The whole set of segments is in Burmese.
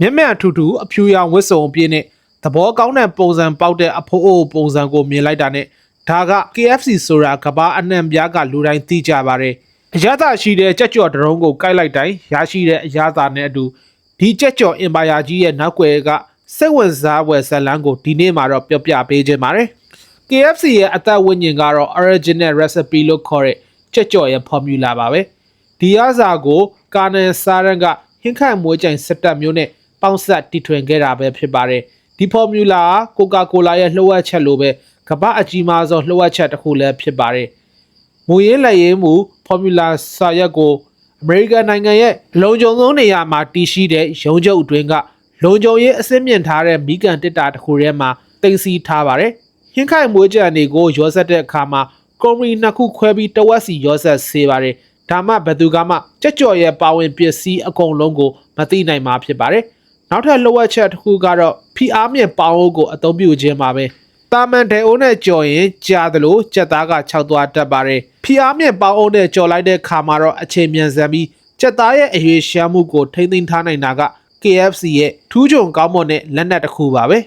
မျက်မှန်ထူထူအဖြူရောင်ဝတ်စုံအပြည့်နဲ့သဘောကောင်းတဲ့ပုံစံပေါက်တဲ့အဖိုးအိုပုံစံကိုမြင်လိုက်တာနဲ့ဒါက KFC ဆိုတာကဘာအနှံပြားကလူတိုင်းသိကြပါတယ်အရသာရှိတဲ့ကြက်ကြော်တရုံးကိုကိုက်လိုက်တိုင်းရရှိတဲ့အရသာနဲ့အတူဒီကြက်ကြော်အင်ပါယာကြီးရဲ့နောက်ွယ်ကစိတ်ဝင်စားဖွယ်ဇာတ်လမ်းကိုဒီနေ့မှာတော့ပြောပြပေးခြင်းပါတယ် KFC ရဲ့အသက်ဝိညာဉ်ကတော့ original recipe လို့ခေါ်တဲ့ကြက်ကြော်ရဲ့ formula ပါပဲဒီအစားကိုကာနယ်စာရန်ကဟင်းခိုင်မွေးကြိုင်စစ်တပ်မျိုးနဲ့ပေါင်းဆက်တီထွင်ခဲ့တာပဲဖြစ်ပါတယ်ဒီ formula က Coca-Cola ရဲ့လှုပ်ဝက်ချက်လိုပဲကမ္ဘာအကြီးမားဆုံးလှုပ်ဝက်ချက်တစ်ခုလည်းဖြစ်ပါတယ်မူရင်းလက်ရင်းမူ formula စာရွက်ကိုအမေရိကန်နိုင်ငံရဲ့လုံခြုံဆုံးနေရာမှာတည်ရှိတဲ့ရုံးချုပ်အတွင်းကလုံခြုံရေးအဆင့်မြင့်ထားတဲ့မိကန်တစ်တာတစ်ခုထဲမှာတင်စီထားပါတယ်ဟင်းခိုင်မွေးကြံတွေကိုရောဆက်တဲ့အခါမှာကွန်ရီနှစ်ခုခွဲပြီးတဝက်စီရောဆက်စေပါတယ်ဒါမှဘယ်သူကမှကြက်ကြော်ရဲ့ပါဝင်ပစ္စည်းအကုန်လုံးကိုမသိနိုင်မှာဖြစ်ပါတယ်နောက်ထပ်လှုပ်ဝက်ချက်တစ်ခုကတော့ဖိအားမြင့်ပေါင်းအိုးကိုအသုံးပြုခြင်းပါပဲတာမန်ဒဲအိုးနဲ့ကြော်ရင်ကြားသလိုကြက်သားက6သွားတက်ပါတယ်ဖိအားမြင့်ပေါင်းအိုးနဲ့ကြော်လိုက်တဲ့ခါမှာတော့အချိန်မြန်ဆန်ပြီးကြက်သားရဲ့အရွေးရှားမှုကိုထိမ့်သိမ်းထားနိုင်တာက KFC ရဲ့ထူးချွန်ကောင်းမွန်တဲ့လက်နက်တစ်ခုပါပဲ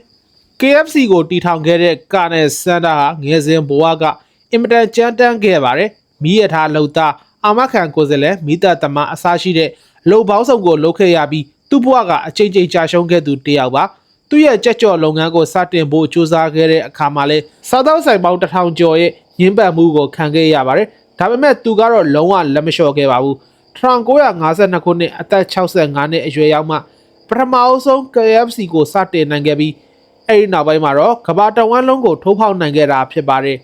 KFC ကိုတီထောင်ခဲ့တဲ့ကာနယ်စန်တာဟာငယ်စဉ်ဘဝကအင်မတန်ကြမ်းတမ်းခဲ့ပါတယ်မီးရထားလှုပ်သားအာမခံကိုယ်စားလှယ်မိသက်သမားအစားရှိတဲ့လုံပေါင်းစုံကိုလှုပ်ခဲ့ရပြီးသူ့ဘဝကအချိန်ချင်းကြာရှုံးခဲ့သူတယောက်ပါသူ့ရဲ့ကြက်ကြော်လုပ်ငန်းကိုစတင်ဖို့ကြိုးစားခဲ့တဲ့အခါမှာလဲစားသောက်ဆိုင်ပေါင်း1000ကျော်ရဲ့ညှဉ်းပန်းမှုကိုခံခဲ့ရပါတယ်ဒါပေမဲ့သူကတော့လုံးဝလက်မလျှော့ခဲ့ပါဘူး1952ခုနှစ်အသက်65နှစ်အရွယ်ရောက်မှပထမအဆုံး KFC ကိုစတင်နိုင်ခဲ့ပြီးအဲဒီနောက်ပိုင်းမှာတော့ကမ္ဘာတဝန်းလုံးကိုထိုးဖောက်နိုင်ခဲ့တာဖြစ်ပါတယ်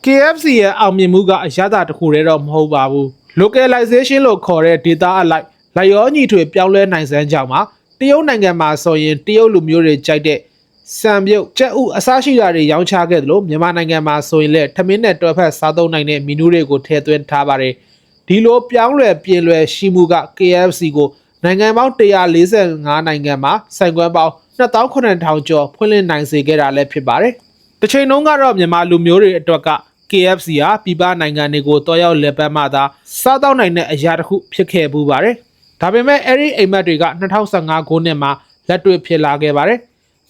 KFC ရဲ့အောင်မြင်မှုကအရသာတစ်ခုတည်းတော့မဟုတ်ပါဘူး localization လို့ခေါ်တဲ့ data အလိုက်လိုက်ရောညီထွေပြောင်းလဲနိုင်စမ်းကြောင်းမှာတရုတ်နိုင်ငံမှာဆိုရင်တရုတ်လူမျိုးတွေကြိုက်တဲ့စံပြုတ်ကြက်ဥအစားရှိတာတွေရောင်းချခဲ့သလိုမြန်မာနိုင်ငံမှာဆိုရင်လည်းထမင်းနဲ့တွဲဖက်စားသုံးနိုင်တဲ့မီနူးတွေကိုထည့်သွင်းထားပါတယ်ဒီလိုပြောင်းလဲပြင်လွယ်ရှိမှုက KFC ကိုနိုင်ငံပေါင်း145နိုင်ငံမှာဆိုင်ခွဲပေါင်း29,000ကျော်ဖွင့်လှစ်နိုင်စေခဲ့တာလည်းဖြစ်ပါတယ်တစ်ချိန်လုံးကတော့မြန်မာလူမျိုးတွေအတွက်က KFC ဟာပြည်ပနိုင်ငံတွေကိုတွားရောက်လည်ပတ်မှသာစားတောက်နိုင်တဲ့အရာတစ်ခုဖြစ်ခဲ့ပူပါတယ်ဒါပေမဲ့အဲ့ဒီအိမ်မက်တွေက2015ခုနှစ်မှာလက်တွေ့ဖြစ်လာခဲ့ပါတယ်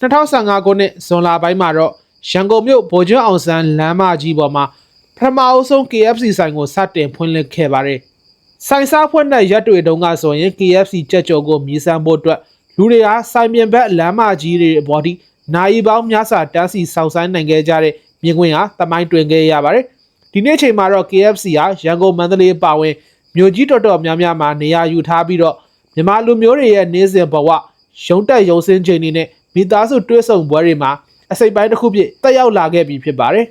2015ခုနှစ်ဇွန်လပိုင်းမှာတော့ရန်ကုန်မြို့ဗိုလ်ချုပ်အောင်ဆန်းလမ်းမကြီးပေါ်မှာပထမအဆုံး KFC ဆိုင်ကိုစတင်ဖွင့်လှစ်ခဲ့ပါတယ်ဆိုင်စားဖွင့်တဲ့ရက်တွေတုန်းကဆိုရင် KFC ကြက်ကြော်ကိုမြည်ဆန်းဖို့အတွက်လူတွေဟာဆိုင်ပြင်ဘက်လမ်းမကြီးတွေအပေါ်ထိနိုင်ပေါင်းများစွာတန်းစီဆောင်ဆိုင်နိုင်ခဲ့ကြတဲ့မြင်ကွင်းဟာတမိုင်းတွင်ခဲ့ရပါတယ်ဒီနေ့ချိန်မှာတော့ KFC ဟာရန်ကုန်မန္တလေးပါဝင်မြို့ကြီးတော်တော်များများမှာနေရာယူထားပြီးတော့မြန်မာလူမျိုးတွေရဲ့နေ့စဉ်ဘဝရုံတက်ရုံစင်းချိန်တွေနဲ့မိသားစုတွဲဆုံပွဲတွေမှာအစိပ်ပိုင်းတစ်ခုဖြစ်တက်ရောက်လာခဲ့ပြီဖြစ်ပါတယ်